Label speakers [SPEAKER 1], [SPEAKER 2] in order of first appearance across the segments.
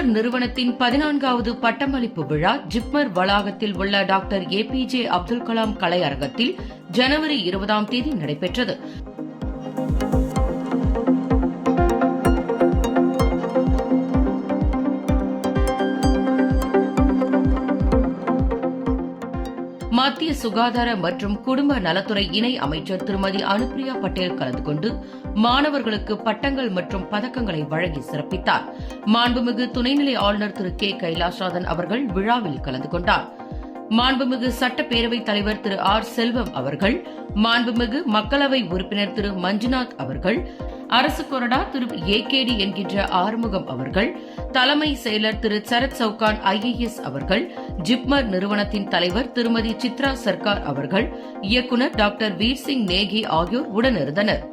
[SPEAKER 1] ஜிப்மர் நிறுவனத்தின் 14வது பட்டமளிப்பு விழா ஜிப்மர் வளாகத்தில் உள்ள டாக்டர் ஏபிஜே அப்துல் கலாம் கலை அரங்கத்தில் ஜனவரி 20ஆம் தேதி நடைபெற்றது. மத்திய சுகாதார மற்றும் குடும்ப நலத்துறை இணை அமைச்சர் திருமதி அனுப்பிரியா பட்டேல் கலந்து கொண்டு மாணவர்களுக்கு பட்டங்கள் மற்றும் பதக்கங்களை வழங்கி சிறப்பித்தார். மாண்புமிகு துணைநிலை ஆளுநர் திரு 𝐾 அவர்கள் விழாவில் கலந்து கொண்டார். மாண்புமிகு சட்டப்பேரவைத் தலைவர் திரு ஆர். செல்வம் அவர்கள், மாண்புமிகு மக்களவை உறுப்பினர் திரு மஞ்சுநாத் அவர்கள், அரசு கொறடா திரு 𝐴𝐾𝐷 என்கின்ற ஆறுமுகம் அவர்கள், தலைமை செயலர் திரு சரத் சவுகான் IAS அவர்கள், ஜிப்மர் நிறுவனத்தின் தலைவர் திருமதி சித்ரா சர்க்கார் அவர்கள், இயக்குநர் டாக்டர் வீர் சிங் நேகி ஆகியோர் உடனிருந்தனர்.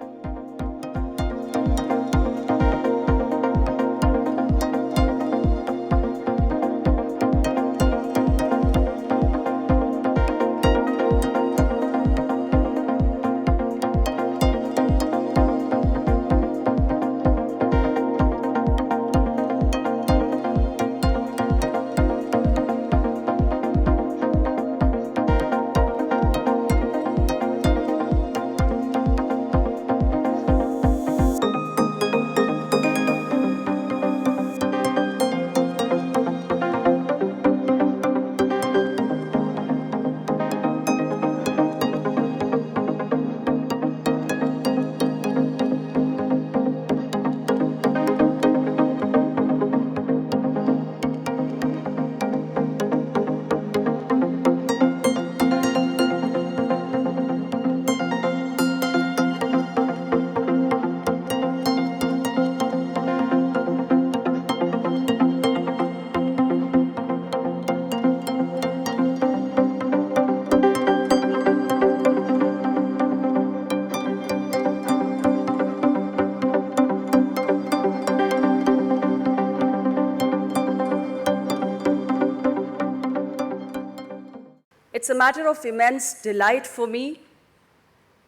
[SPEAKER 2] It's a matter of immense delight for me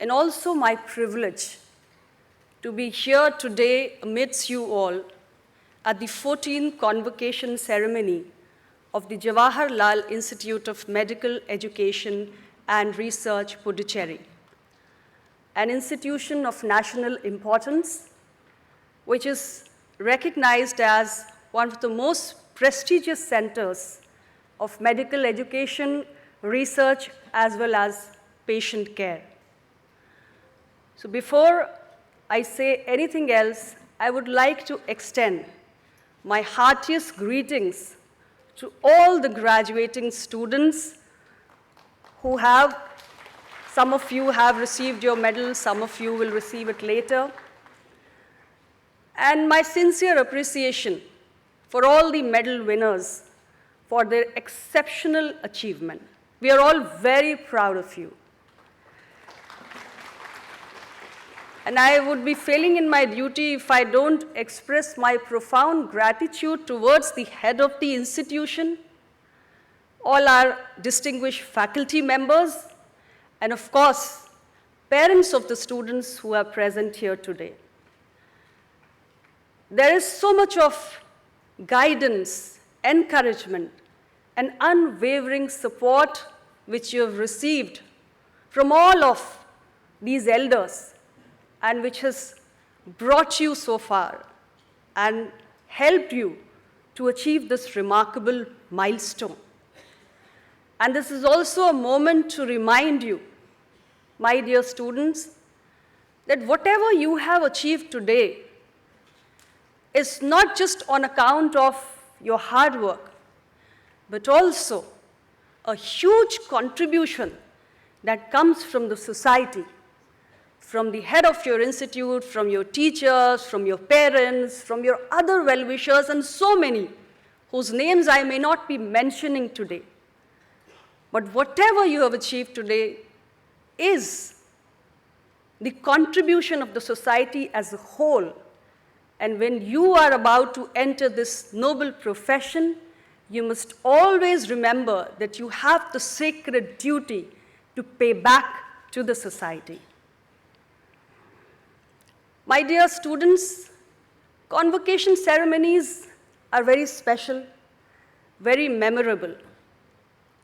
[SPEAKER 2] and also my privilege to be here today amidst you all at the 14th convocation ceremony of the Jawaharlal Institute of Medical Education and Research, Puducherry, an institution of national importance which is recognized as one of the most prestigious centers of medical education, research, as well as patient care. So before I say anything else, I would like to extend my heartiest greetings to all the graduating students who have, some of you have received your medal, some of you will receive it later, and my sincere appreciation for all the medal winners for their exceptional achievement. We are all very proud of you. And I would be failing in my duty if I don't express my profound gratitude towards the head of the institution, all our distinguished faculty members, and of course, parents of the students who are present here today. There is so much of guidance, encouragement, and unwavering support which you have received from all of these elders and which has brought you so far and helped you to achieve this remarkable milestone. And this is also a moment to remind you, my dear students, that whatever you have achieved today is not just on account of your hard work, but also a huge contribution that comes from the society, from the head of your institute, from your teachers, from your parents, from your other well-wishers, and so many whose names I may not be mentioning today. But whatever you have achieved today is the contribution of the society as a whole. And when you are about to enter this noble profession, you must always remember that you have the sacred duty to pay back to the society. My dear students, convocation ceremonies are very special, very memorable.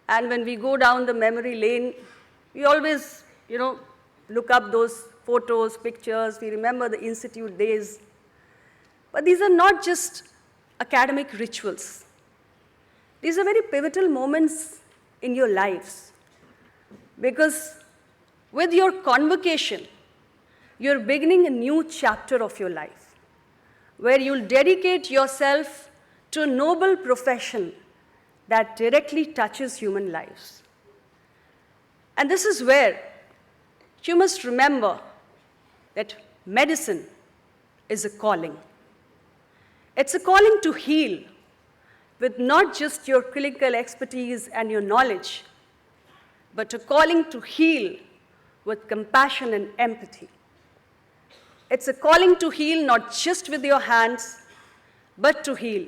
[SPEAKER 2] And when we go down the memory lane, we always, look up those photos, pictures, we remember the institute days. But these are not just academic rituals. These are very pivotal moments in your lives. Because with your convocation, you're beginning a new chapter of your life, where you'll dedicate yourself to a noble profession that directly touches human lives. And this is where you must remember that medicine is a calling. It's a calling to heal with not just your clinical expertise and your knowledge, but a calling to heal with compassion and empathy. It's a calling to heal not just with your hands, but to heal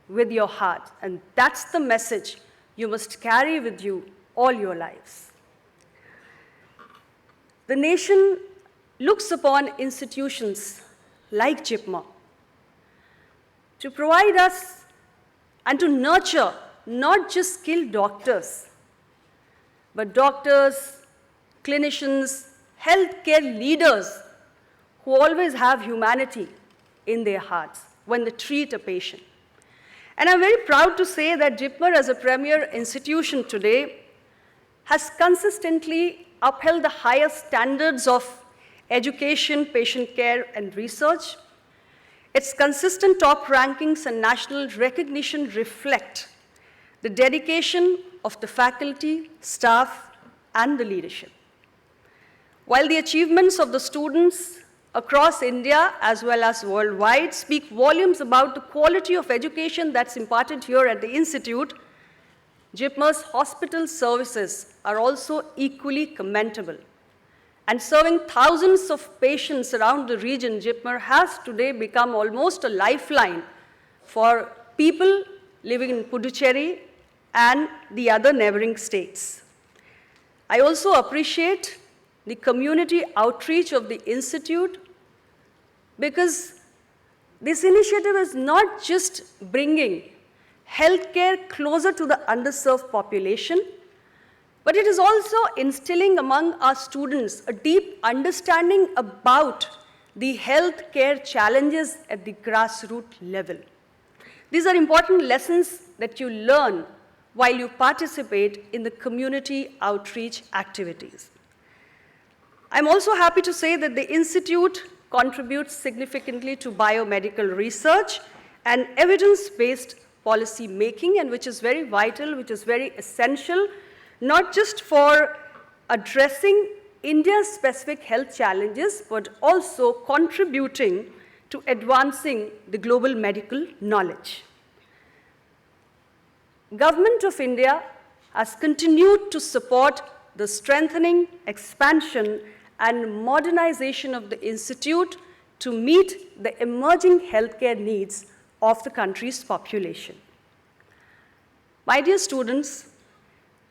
[SPEAKER 2] with your heart. And that's the message you must carry with you all your lives. The nation looks upon institutions like JIPMER to provide us and to nurture not just skilled doctors, but doctors, clinicians, healthcare leaders who always have humanity in their hearts when they treat a patient. And I'm very proud to say that JIPMER, as a premier institution today, has consistently upheld the highest standards of education, patient care, and research. Its consistent top rankings and national recognition reflect the dedication of the faculty, staff, and the leadership. While the achievements of the students across India as well as worldwide speak volumes about the quality of education that's imparted here at the Institute, JIPMER's hospital services are also equally commendable. And serving thousands of patients around the region, JIPMER has today become almost a lifeline for people living in Puducherry and the other neighboring states. I also appreciate the community outreach of the Institute, because this initiative is not just bringing healthcare closer to the underserved population, but it is also instilling among our students a deep understanding about the healthcare challenges at the grassroots level. These are important lessons that you learn while you participate in the community outreach activities. I'm also happy to say that the Institute contributes significantly to biomedical research and evidence-based policy making, and which is very vital, which is very essential, not just for addressing India's specific health challenges, but also contributing to advancing the global medical knowledge. Government of India has continued to support the strengthening, expansion, and modernization of the Institute to meet the emerging healthcare needs of the country's population. My dear students,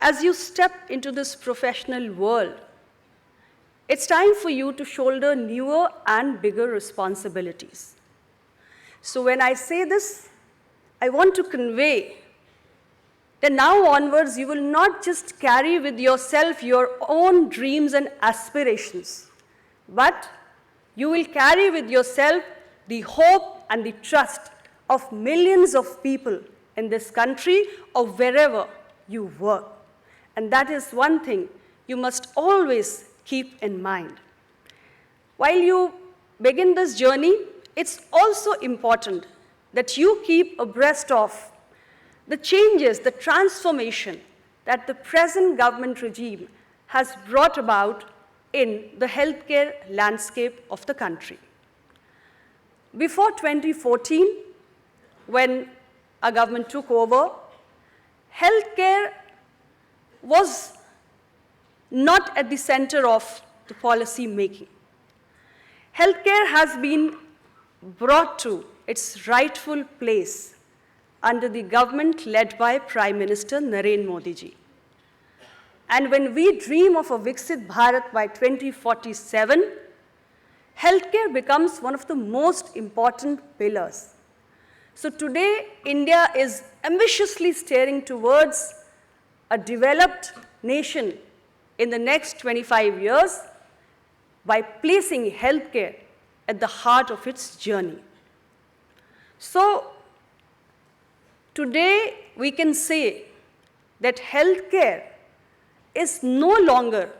[SPEAKER 2] as you step into this professional world, it's time for you to shoulder newer and bigger responsibilities. So when I say this, I want to convey that now onwards, you will not just carry with yourself your own dreams and aspirations, but you will carry with yourself the hope and the trust of millions of people in this country or wherever you work. And that is one thing you must always keep in mind. While you begin this journey, it's also important that you keep abreast of the changes, the transformation that the present government regime has brought about in the healthcare landscape of the country. Before 2014, when our government took over, healthcare was not at the center of the policy making. Healthcare has been brought to its rightful place under the government led by Prime Minister Narendra Modi ji. And when we dream of a Viksit Bharat by 2047, healthcare becomes one of the most important pillars. So today, India is ambitiously steering towards a developed nation in the next 25 years by placing healthcare at the heart of its journey. So today, we can say that healthcare is no longer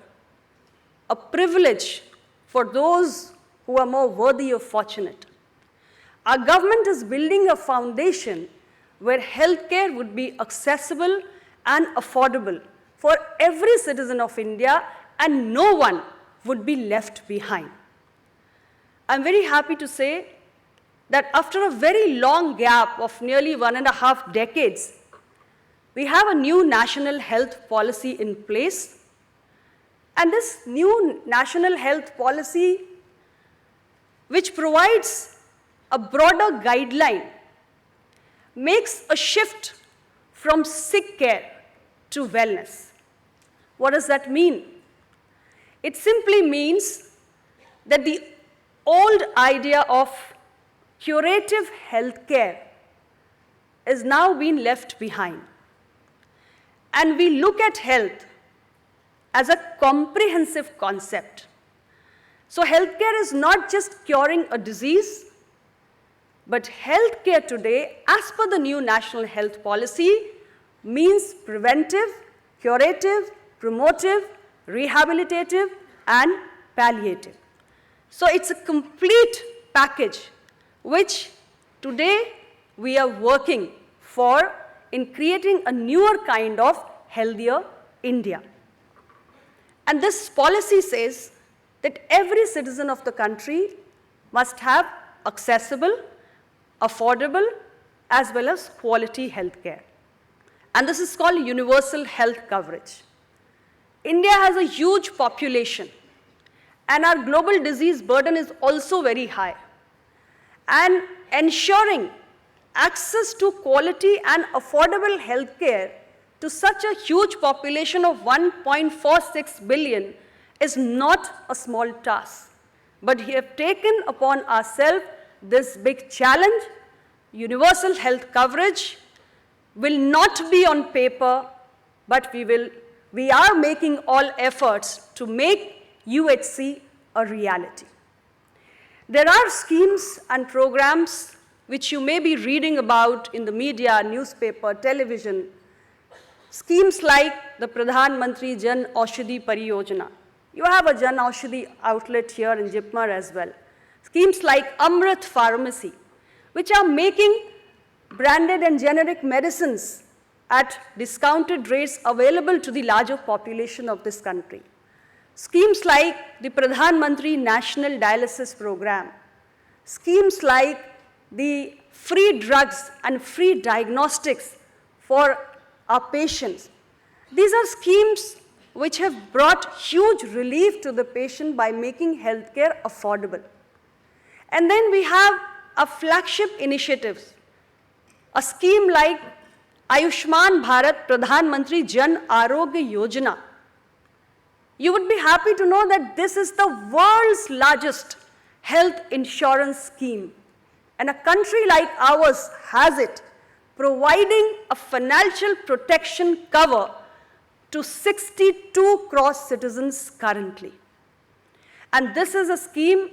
[SPEAKER 2] a privilege for those who are more worthy or fortunate. Our government is building a foundation where healthcare would be accessible and affordable for every citizen of India, and no one would be left behind. I'm very happy to say that after a very long gap of nearly 1.5 decades, we have a new national health policy in place. And this new national health policy, which provides a broader guideline, makes a shift from sick care to wellness. What does that mean? It simply means that the old idea of curative healthcare is now being left behind. And we look at health as a comprehensive concept. So healthcare is not just curing a disease, but healthcare today, as per the new national health policy, means preventive, curative, promotive, rehabilitative, and palliative. So it's a complete package which today we are working for in creating a newer kind of healthier India. And this policy says that every citizen of the country must have accessible, affordable, as well as quality health care. And this is called universal health coverage. India has a huge population, and our global disease burden is also very high. And ensuring access to quality and affordable health care to such a huge population of 1.46 billion is not a small task. But we have taken upon ourselves this big challenge. Universal health coverage will not be on paper, but we are making all efforts to make UHC a reality. There are schemes and programs which you may be reading about in the media, newspaper, television. Schemes like the Pradhan Mantri Jan Aushadhi Pariyojana. You have a Jan Aushadhi outlet here in JIPMER as well. Schemes like Amrit Pharmacy, which are making branded and generic medicines at discounted rates available to the larger population of this country. Schemes like the Pradhan Mantri National Dialysis Program. Schemes like the free drugs and free diagnostics for our patients. These are schemes which have brought huge relief to the patient by making healthcare affordable. And then we have a flagship initiatives, a scheme like Ayushman Bharat Pradhan Mantri Jan Arogya Yojana. You would be happy to know that this is the world's largest health insurance scheme. And a country like ours has it, providing a financial protection cover to 62 crore citizens currently. And this is a scheme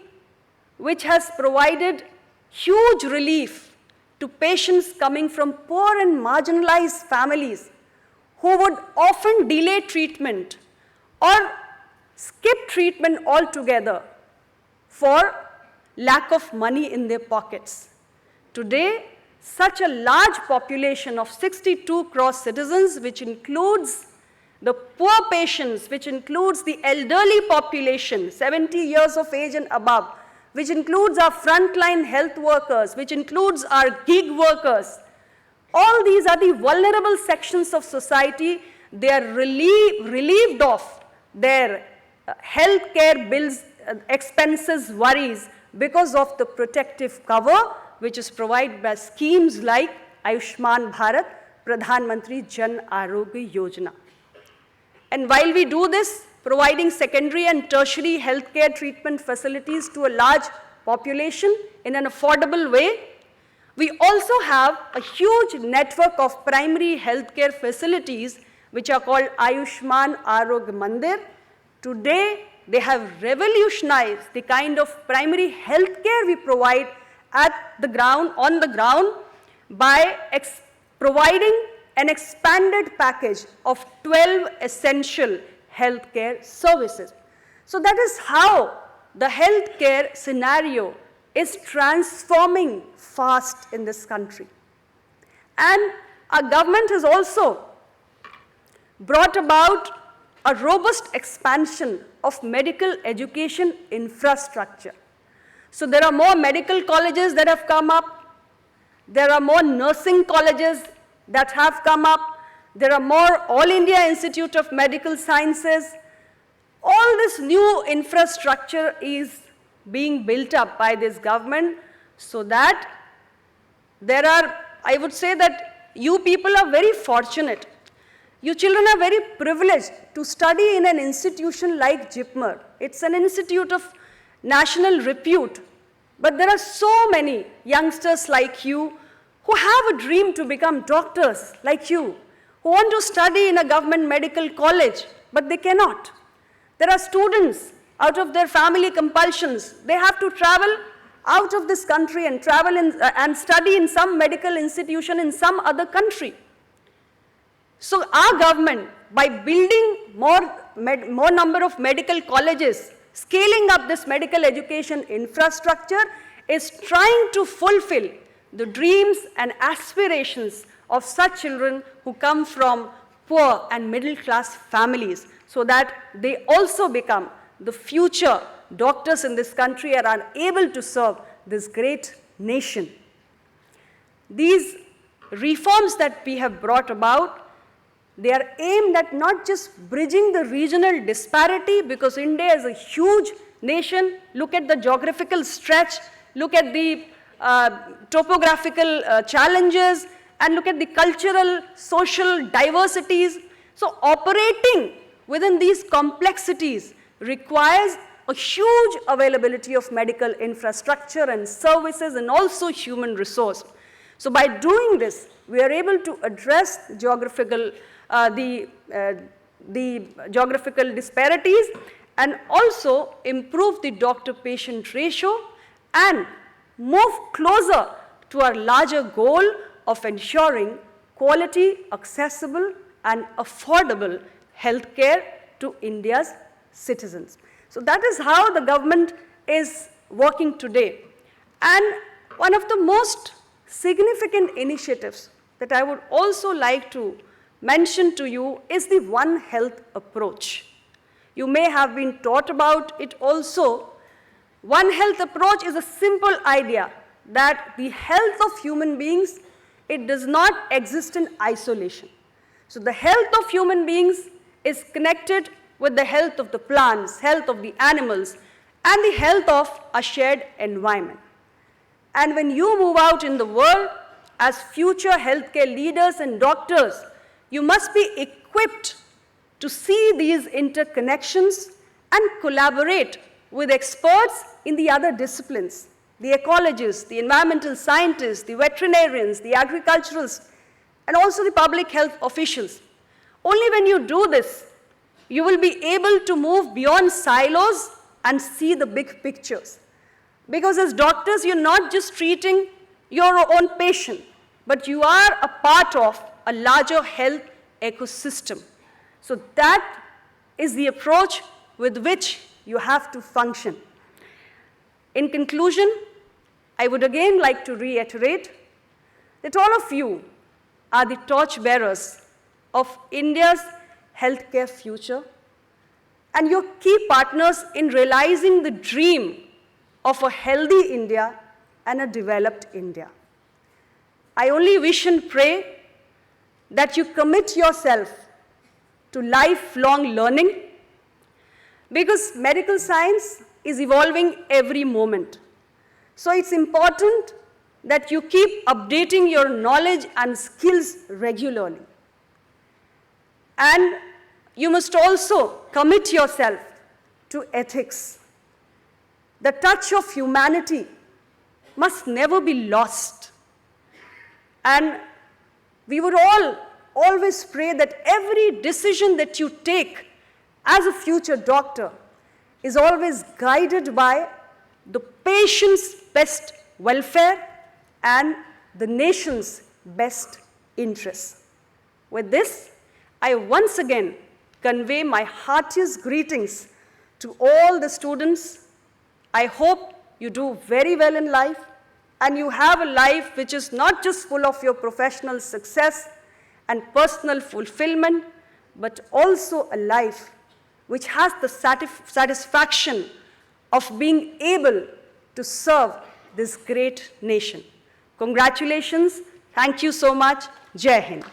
[SPEAKER 2] which has provided huge relief to patients coming from poor and marginalized families who would often delay treatment or skip treatment altogether for lack of money in their pockets. Today, such a large population of 62 crore citizens, which includes the poor patients, which includes the elderly population, 70 years of age and above, which includes our frontline health workers, which includes our gig workers. All these are the vulnerable sections of society. They are relieved of their healthcare bills, expenses, worries because of the protective cover which is provided by schemes like Ayushman Bharat, Pradhan Mantri Jan Arogya Yojana. And while we do this, providing secondary and tertiary healthcare treatment facilities to a large population in an affordable way, We also have a huge network of primary healthcare facilities which are called Ayushman Arogya Mandir. Today, they have revolutionized the kind of primary healthcare we provide at the ground, on the ground, by providing an expanded package of 12 essential healthcare services. So that is how the healthcare scenario is transforming fast in this country. And our government has also brought about a robust expansion of medical education infrastructure. So there are more medical colleges that have come up, there are more nursing colleges that have come up, there are more All India Institute of Medical Sciences. All this new infrastructure is being built up by this government so that there are, I would say that you people are very fortunate. You children are very privileged to study in an institution like JIPMER. It's an institute of national repute. But there are so many youngsters like you who have a dream to become doctors like you, who want to study in a government medical college, but they cannot. There are students out of their family compulsions. They have to travel out of this country and travel and study in some medical institution in some other country. So our government, by building more number of medical colleges, scaling up this medical education infrastructure, is trying to fulfill the dreams and aspirations of such children who come from poor and middle class families, so that they also become the future doctors in this country and are able to serve this great nation. These reforms that we have brought about, they are aimed at not just bridging the regional disparity, because India is a huge nation. Look at the geographical stretch, look at the topographical challenges, and look at the cultural, social diversities. So operating within these complexities requires a huge availability of medical infrastructure and services and also human resource. So by doing this, we are able to address geographical, the geographical disparities and also improve the doctor-patient ratio and move closer to our larger goal of ensuring quality, accessible and affordable healthcare to India's citizens. So that is how the government is working today. And one of the most significant initiatives that I would also like to mention to you is the One Health approach. You may have been taught about it also. One Health approach is a simple idea that the health of human beings, it does not exist in isolation. So the health of human beings is connected with the health of the plants, health of the animals, and the health of a shared environment. And when you move out in the world as future healthcare leaders and doctors, you must be equipped to see these interconnections and collaborate with experts in the other disciplines, the ecologists, the environmental scientists, the veterinarians, the agriculturalists, and also the public health officials. Only when you do this, you will be able to move beyond silos and see the big pictures. Because as doctors, you're not just treating your own patient, but you are a part of a larger health ecosystem. So that is the approach with which you have to function. In conclusion, I would again like to reiterate that all of you are the torchbearers of India's healthcare future, and you're key partners in realizing the dream of a healthy India and a developed India. I only wish and pray that you commit yourself to lifelong learning, because medical science is evolving every moment. So it's important that you keep updating your knowledge and skills regularly. And you must also commit yourself to ethics. The touch of humanity must never be lost And we would all always pray that every decision that you take as a future doctor is always guided by the patient's best welfare and the nation's best interests. With this, I once again convey my heartiest greetings to all the students. I hope you do very well in life and you have a life which is not just full of your professional success and personal fulfillment, but also a life which has the satisfaction of being able to serve this great nation. Congratulations. Thank you so much. Jai Hind.